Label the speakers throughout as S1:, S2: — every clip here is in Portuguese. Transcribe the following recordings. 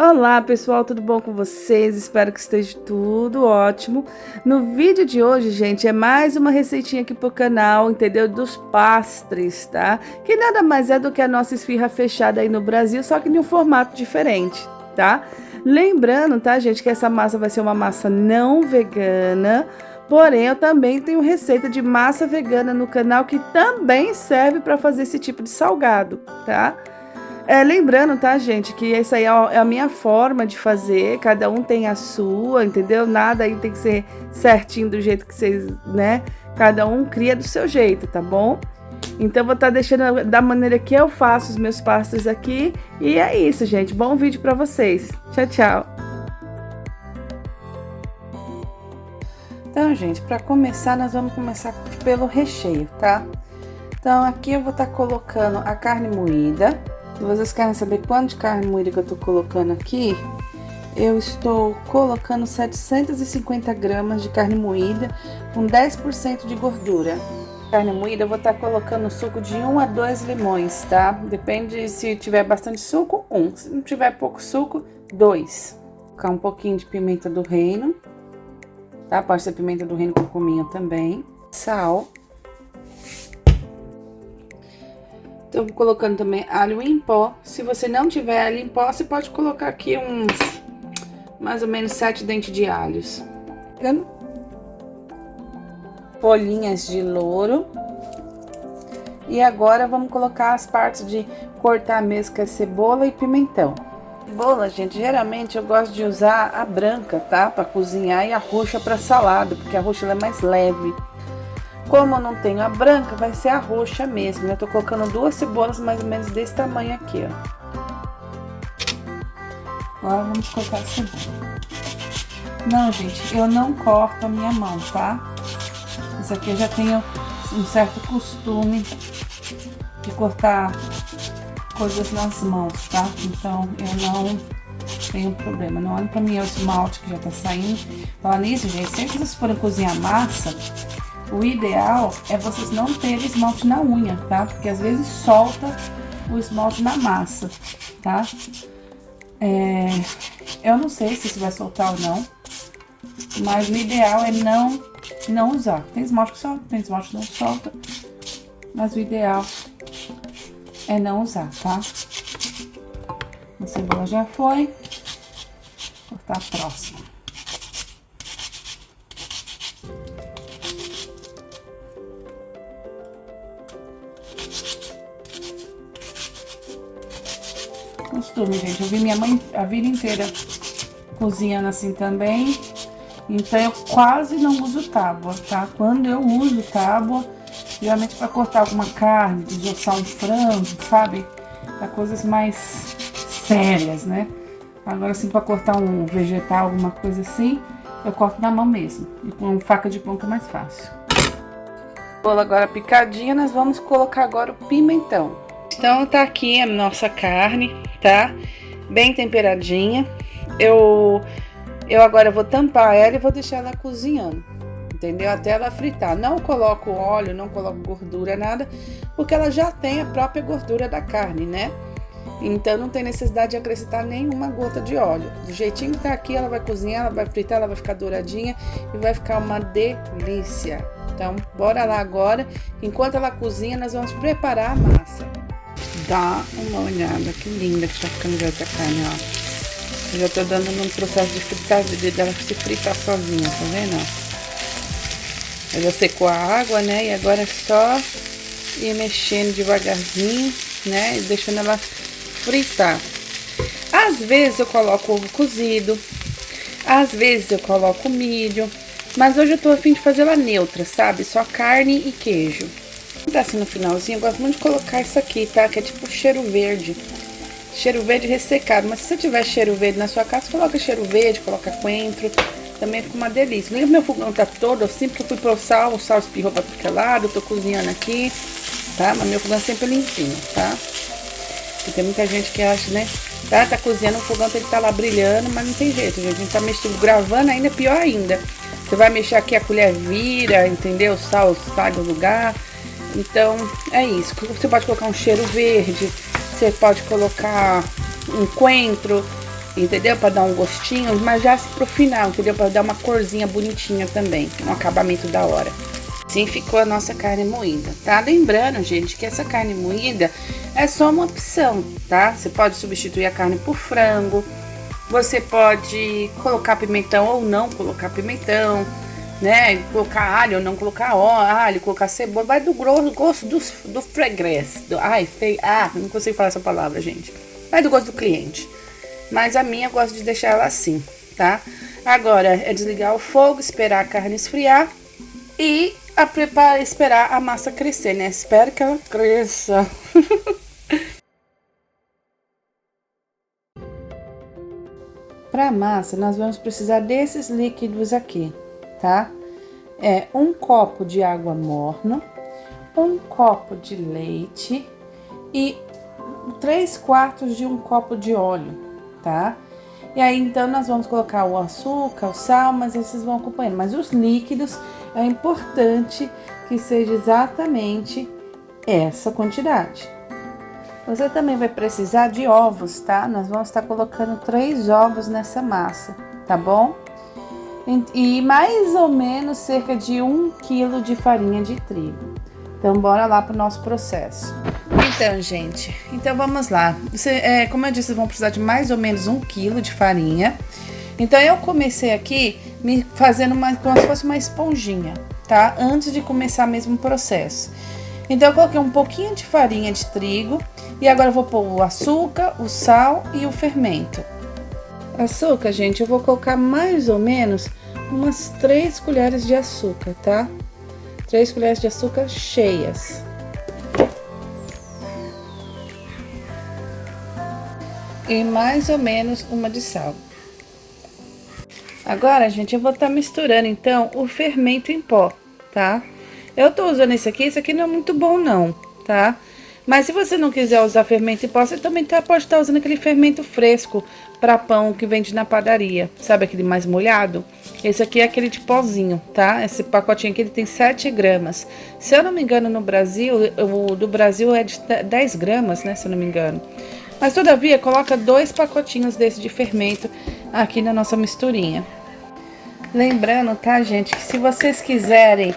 S1: Olá pessoal, tudo bom com vocês? Espero que esteja tudo ótimo. No vídeo de hoje, gente, é mais uma receitinha aqui pro canal, entendeu? Dos pastres, tá? Que nada mais é do que a nossa esfirra fechada aí no Brasil, só que em um formato diferente, tá? Lembrando, tá, gente, que essa massa vai ser uma massa não vegana, porém eu também tenho receita de massa vegana no canal que também serve para fazer esse tipo de salgado, tá? Lembrando, tá, gente, que essa aí é a minha forma de fazer, cada um tem a sua, entendeu? Nada aí tem que ser certinho do jeito que vocês, né? Cada um cria do seu jeito, tá bom? Então, vou estar deixando da maneira que eu faço os meus pastas aqui. E é isso, gente. Bom vídeo pra vocês. Tchau, tchau. Então, gente, para começar, nós vamos começar pelo recheio, tá? Então, aqui eu vou estar colocando a carne moída. Se vocês querem saber quanto de carne moída que eu tô colocando aqui, eu estou colocando 750 gramas de carne moída com 10% de gordura. Carne moída eu vou estar colocando suco de 1 a 2 limões, tá? Depende, se tiver bastante suco, 1. Se não tiver pouco suco, 2. Vou colocar um pouquinho de pimenta do reino, tá? Pode ser pimenta do reino com cominho também. Sal. Então, vou colocando também alho em pó. Se você não tiver alho em pó, você pode colocar aqui uns, mais ou menos 7 dentes de alhos. Folhinhas de louro. E agora, vamos colocar as partes de cortar mesmo, que é cebola e pimentão. Cebola, gente, geralmente eu gosto de usar a branca, tá? Pra cozinhar, e a roxa pra salada, porque a roxa ela é mais leve. Como eu não tenho a branca, vai ser a roxa mesmo. Eu tô colocando 2 cebolas mais ou menos desse tamanho aqui, ó. Agora vamos cortar a cebola. Não, gente, eu não corto a minha mão, tá? Isso aqui eu já tenho um certo costume de cortar coisas nas mãos, tá? Então eu não tenho problema. Não olhe pra mim o esmalte que já tá saindo. Falando nisso, gente, sempre que vocês forem cozinhar massa, o ideal é vocês não terem esmalte na unha, tá? Porque às vezes solta o esmalte na massa, tá? Eu não sei se isso vai soltar ou não, mas o ideal é não usar. Tem esmalte que solta, tem esmalte que não solta, mas o ideal é não usar, tá? A cebola já foi. Vou cortar a próxima. Costume, gente. Eu vi minha mãe a vida inteira cozinhando assim também. Então, eu quase não uso tábua, tá? Quando eu uso tábua, geralmente para cortar alguma carne, desossar um frango, sabe? Para coisas mais sérias, né? Agora, assim, para cortar um vegetal, alguma coisa assim, eu corto na mão mesmo. E com faca de ponta é mais fácil. Cebola agora picadinha, nós vamos colocar agora o pimentão. Então, tá aqui a nossa carne, tá? Bem temperadinha. Eu agora vou tampar ela e vou deixar ela cozinhando, entendeu? Até ela fritar. Não coloco óleo, não coloco gordura, nada, porque ela já tem a própria gordura da carne, né? Então, não tem necessidade de acrescentar nenhuma gota de óleo. Do jeitinho que tá aqui, ela vai cozinhar, ela vai fritar, ela vai ficar douradinha e vai ficar uma delícia. Então, bora lá agora. Enquanto ela cozinha, nós vamos preparar a massa. Dá uma olhada, que linda que tá ficando já essa carne, ó. Eu já tô dando num processo de fritar, dela se fritar sozinha, tá vendo? Ela já secou a água, né? E agora é só ir mexendo devagarzinho, né? E deixando ela fritar. Às vezes eu coloco ovo cozido, às vezes eu coloco milho, mas hoje eu tô a fim de fazer ela neutra, sabe? Só carne e queijo. Tá assim no finalzinho, eu gosto muito de colocar isso aqui, tá? Que é tipo cheiro verde. Cheiro verde ressecado, mas se você tiver cheiro verde na sua casa, coloca cheiro verde, coloca coentro, também fica uma delícia. Nem o meu fogão tá todo assim, porque eu fui pro sal, o sal espirrou pra todo lado, eu tô cozinhando aqui, tá? Mas meu fogão é sempre limpinho, tá? Porque tem muita gente que acha, né? Tá cozinhando, o fogão tem que estar lá brilhando, mas não tem jeito, gente. A gente tá mexendo, gravando ainda, pior ainda. Você vai mexer aqui, a colher vira, entendeu? O sal sai do lugar. Então, é isso. Você pode colocar um cheiro verde, você pode colocar um coentro, entendeu? Para dar um gostinho, mas já pro final, entendeu? Para dar uma corzinha bonitinha também, um acabamento da hora. Assim ficou a nossa carne moída, tá? Lembrando, gente, que essa carne moída é só uma opção, tá? Você pode substituir a carne por frango, você pode colocar pimentão ou não colocar pimentão, né? Colocar alho ou não colocar alho, colocar cebola, vai do gosto do freguês. Não consigo falar essa palavra, gente. Vai do gosto do cliente. Mas a minha eu gosto de deixar ela assim, tá? Agora é desligar o fogo, esperar a carne esfriar e esperar a massa crescer, né? Espero que ela cresça. Para massa, nós vamos precisar desses líquidos aqui, tá? É 1 copo de água morna, 1 copo de leite e 3/4 de 1 copo de óleo, tá? E aí, então, nós vamos colocar o açúcar, o sal, mas esses vão acompanhando. Mas os líquidos, é importante que seja exatamente essa quantidade. Você também vai precisar de ovos, tá? Nós vamos estar colocando 3 ovos nessa massa, tá bom? E mais ou menos cerca de 1 quilo de farinha de trigo. Então, bora lá pro nosso processo. Então, gente, vamos lá. Como eu disse, vocês vão precisar de mais ou menos 1 quilo de farinha. Então, eu comecei aqui me fazendo como se fosse uma esponjinha, tá? Antes de começar mesmo o processo. Então, eu coloquei um pouquinho de farinha de trigo. E agora eu vou pôr o açúcar, o sal e o fermento. Açúcar, gente, eu vou colocar mais ou menos umas 3 colheres de açúcar, tá? 3 colheres de açúcar cheias. E mais ou menos uma de sal. Agora, gente, eu vou estar misturando, então, o fermento em pó, tá? Eu tô usando esse aqui não é muito bom não, tá? Mas se você não quiser usar fermento em pó, você também pode estar usando aquele fermento fresco para pão que vende na padaria. Sabe aquele mais molhado? Esse aqui é aquele de pozinho, tá? Esse pacotinho aqui ele tem 7 gramas. Se eu não me engano, no Brasil, o do Brasil é de 10 gramas, né? Se eu não me engano. Mas todavia, coloca 2 pacotinhos desse de fermento aqui na nossa misturinha. Lembrando, tá, gente, que se vocês quiserem,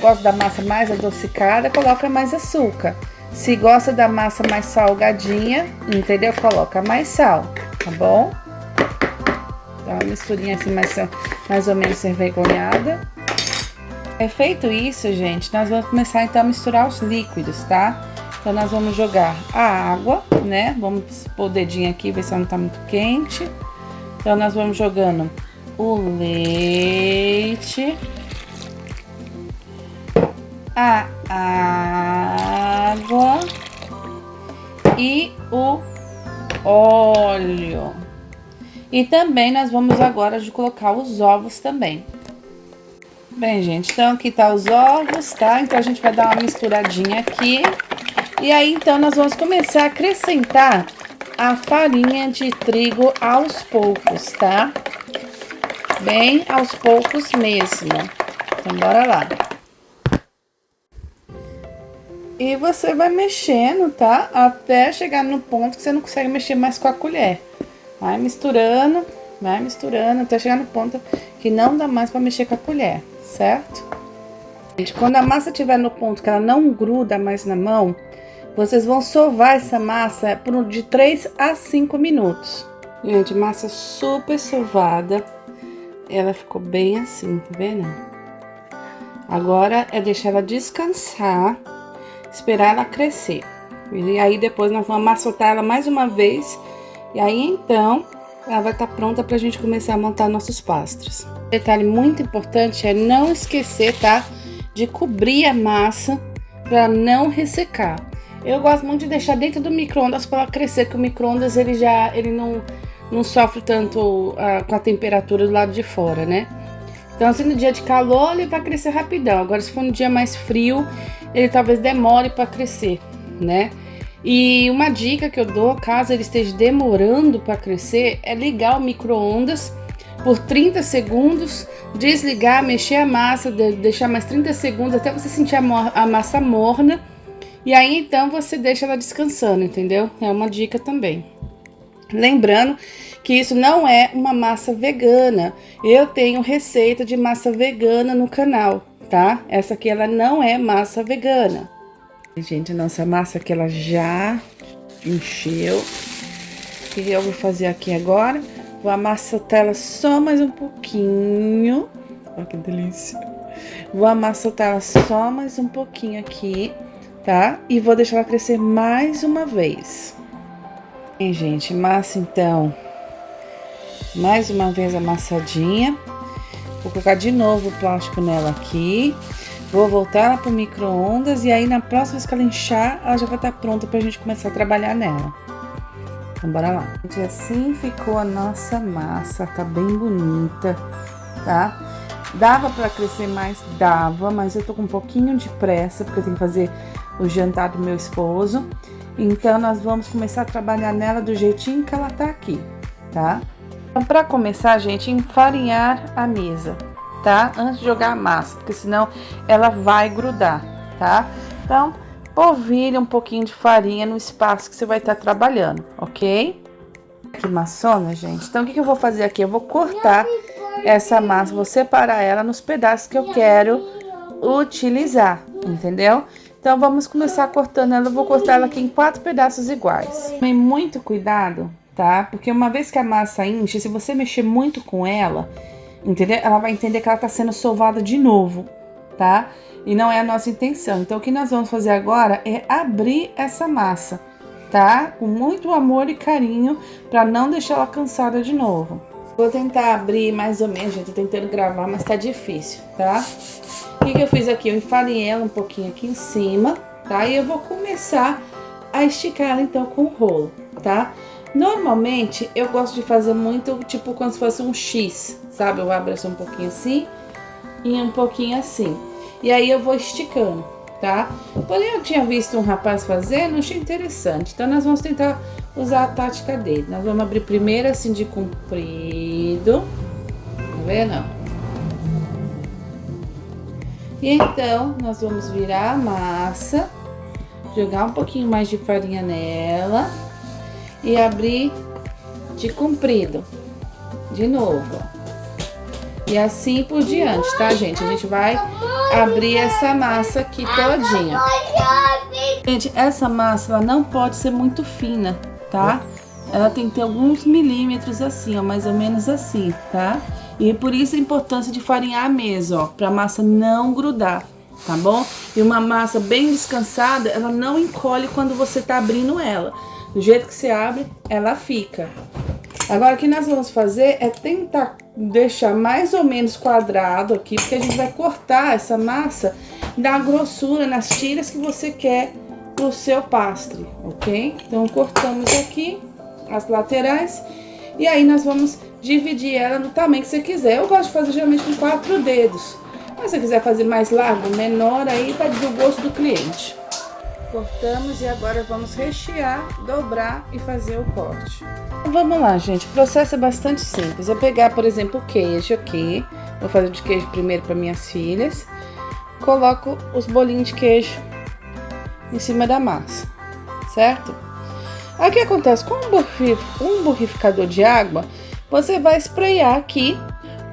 S1: gosta da massa mais adocicada, coloca mais açúcar. Se gosta da massa mais salgadinha, entendeu? Coloca mais sal, tá bom? Então, uma misturinha assim mais ou menos envergonhada. Feito isso, gente, nós vamos começar então a misturar os líquidos, tá? Então, nós vamos jogar a água, né? Vamos pôr o dedinho aqui, ver se ela não tá muito quente. Então, nós vamos jogando o leite, a água e o óleo. E também nós vamos agora colocar os ovos também. Bem, gente, então aqui tá os ovos, tá? Então a gente vai dar uma misturadinha aqui. E aí, então, nós vamos começar a acrescentar a farinha de trigo aos poucos, tá? Bem aos poucos mesmo. Então, bora lá. E você vai mexendo, tá? Até chegar no ponto que você não consegue mexer mais com a colher. Vai misturando, até chegar no ponto que não dá mais pra mexer com a colher, certo? Gente, quando a massa estiver no ponto que ela não gruda mais na mão, vocês vão sovar essa massa de 3 a 5 minutos. Gente, massa super sovada. Ela ficou bem assim, tá vendo? Agora é deixar ela descansar, esperar ela crescer. E aí depois nós vamos amassotar ela mais uma vez. E aí então ela vai estar pronta pra gente começar a montar nossos pastros. Detalhe muito importante é não esquecer, tá? De cobrir a massa pra não ressecar. Eu gosto muito de deixar dentro do micro-ondas para ela crescer, que o micro-ondas ele não sofre tanto com a temperatura do lado de fora, né? Então, assim, no dia de calor ele vai crescer rapidão. Agora, se for no dia mais frio, ele talvez demore para crescer, né? E uma dica que eu dou, caso ele esteja demorando para crescer, é ligar o micro-ondas por 30 segundos, desligar, mexer a massa, deixar mais 30 segundos até você sentir a massa morna. E aí, então, você deixa ela descansando, entendeu? É uma dica também. Lembrando que isso não é uma massa vegana. Eu tenho receita de massa vegana no canal, tá? Essa aqui ela não é massa vegana. Gente, a nossa massa aqui ela já encheu. O que eu vou fazer aqui agora? Vou amassar ela só mais um pouquinho. Olha que delícia. Vou amassar ela só mais um pouquinho aqui, tá? E vou deixar ela crescer mais uma vez. Bem, gente, massa então. Mais uma vez amassadinha. Vou colocar de novo o plástico nela aqui. Vou voltar ela pro micro-ondas e aí na próxima vez que ela inchar, ela já vai estar pronta pra gente começar a trabalhar nela. Então, bora lá. Gente, assim ficou a nossa massa, tá bem bonita, tá? Dava pra crescer mais? Dava, mas eu tô com um pouquinho de pressa, porque eu tenho que fazer o jantar do meu esposo. Então, nós vamos começar a trabalhar nela do jeitinho que ela tá aqui, tá? Então, pra começar, gente, enfarinhar a mesa, tá? Antes de jogar a massa, porque senão ela vai grudar, tá? Então, polvilha um pouquinho de farinha no espaço que você vai estar trabalhando, ok? Que maçona, gente. Então, o que eu vou fazer aqui? Eu vou cortar essa massa, vou separar ela nos pedaços que eu quero utilizar, entendeu? Então, vamos começar cortando ela. Eu vou cortar ela aqui em 4 pedaços iguais. Tome muito cuidado, tá? Porque uma vez que a massa enche, se você mexer muito com ela, entendeu? Ela vai entender que ela tá sendo sovada de novo, tá? E não é a nossa intenção. Então, o que nós vamos fazer agora é abrir essa massa, tá? Com muito amor e carinho, pra não deixar ela cansada de novo. Vou tentar abrir mais ou menos, gente. Tô tentando gravar, mas tá difícil, tá? O que eu fiz aqui? Eu enfarinhei ela um pouquinho aqui em cima, tá? E eu vou começar a esticar ela, então, com o rolo, tá? Normalmente, eu gosto de fazer muito, tipo, como se fosse um X, sabe? Eu abro um pouquinho assim e um pouquinho assim. E aí, eu vou esticando, tá? Porém, eu tinha visto um rapaz fazendo, achei interessante. Então, nós vamos tentar usar a tática dele. Nós vamos abrir primeiro assim de comprido. Tá vendo? E então, nós vamos virar a massa, jogar um pouquinho mais de farinha nela e abrir de comprido, de novo. E assim por diante, tá, gente? A gente vai abrir essa massa aqui todinha. Gente, essa massa, ela não pode ser muito fina, tá? Ela tem que ter alguns milímetros assim, ó, mais ou menos assim, tá? E por isso a importância de farinhar a mesa, ó, pra massa não grudar, tá bom? E uma massa bem descansada, ela não encolhe quando você tá abrindo ela. Do jeito que você abre, ela fica. Agora, o que nós vamos fazer é tentar deixar mais ou menos quadrado aqui, porque a gente vai cortar essa massa da grossura nas tiras que você quer pro seu pastre, ok? Então, cortamos aqui as laterais e aí nós vamos dividir ela no tamanho que você quiser. Eu gosto de fazer geralmente com 4 dedos, mas se você quiser fazer mais largo, menor, aí tá do gosto do cliente. Cortamos e agora vamos rechear, dobrar e fazer o corte. Vamos lá, gente, o processo é bastante simples. Eu pegar, por exemplo, o queijo aqui, vou fazer de queijo primeiro para minhas filhas, coloco os bolinhos de queijo em cima da massa, certo? Aí o que acontece? Com um borrificador de água, você vai sprayar aqui,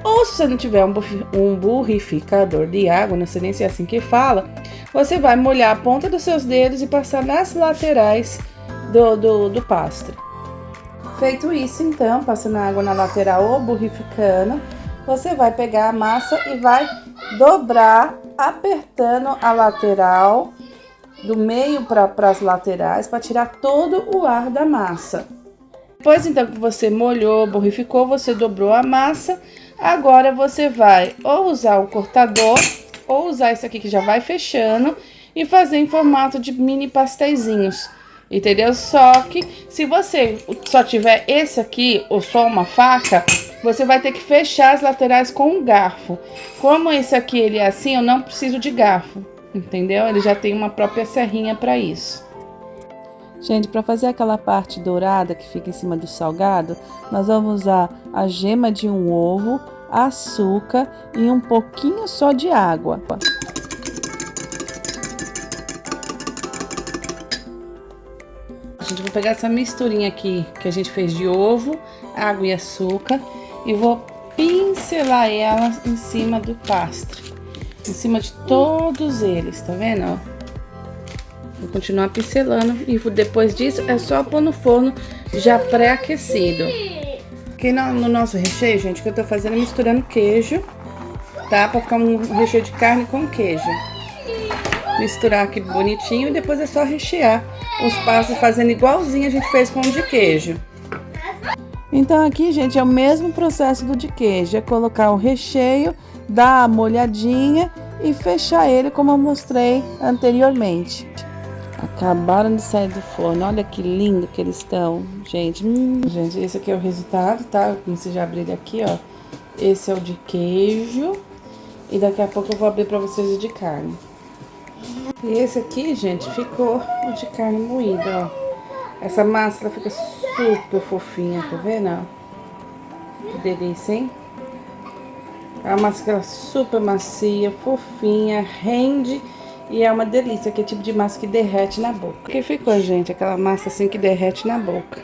S1: ou se você não tiver um borrificador de água, não sei nem se é assim que fala, você vai molhar a ponta dos seus dedos e passar nas laterais do pastre. Feito isso, então, passando a água na lateral ou borrificando, você vai pegar a massa e vai dobrar, apertando a lateral, do meio para as laterais, para tirar todo o ar da massa. Depois, então, que você molhou, borrificou, você dobrou a massa. Agora, você vai ou usar o cortador, ou usar esse aqui que já vai fechando, e fazer em formato de mini pastéisinhos, entendeu? Só que, se você só tiver esse aqui, ou só uma faca, você vai ter que fechar as laterais com um garfo. Como esse aqui, ele é assim, eu não preciso de garfo. Entendeu? Ele já tem uma própria serrinha para isso. Gente, para fazer aquela parte dourada que fica em cima do salgado, nós vamos usar a gema de um ovo, açúcar e um pouquinho só de água. A gente vai pegar essa misturinha aqui que a gente fez de ovo, água e açúcar e vou pincelar ela em cima do pastre, em cima de todos eles, tá vendo, ó? Vou continuar pincelando e depois disso é só pôr no forno já pré-aquecido. Aqui no nosso recheio, gente, o que eu tô fazendo é misturando queijo, tá? Pra ficar um recheio de carne com queijo. Misturar aqui bonitinho e depois é só rechear os passos fazendo igualzinho a gente fez com o de queijo. Então aqui, gente, é o mesmo processo do de queijo. É colocar o recheio, dar a molhadinha e fechar ele como eu mostrei anteriormente. Acabaram de sair do forno. Olha que lindo que eles estão, gente. Gente, esse aqui é o resultado, tá? Eu comecei já a abrir ele aqui, ó. Esse é o de queijo. E daqui a pouco eu vou abrir pra vocês o de carne. E esse aqui, gente, ficou o de carne moída, ó. Essa massa, ela fica super fofinha, tá vendo, ó? Que delícia, hein? É uma massa que ela é super macia, fofinha, rende. E é uma delícia, que é tipo de massa que derrete na boca. O que ficou, gente? Aquela massa assim que derrete na boca.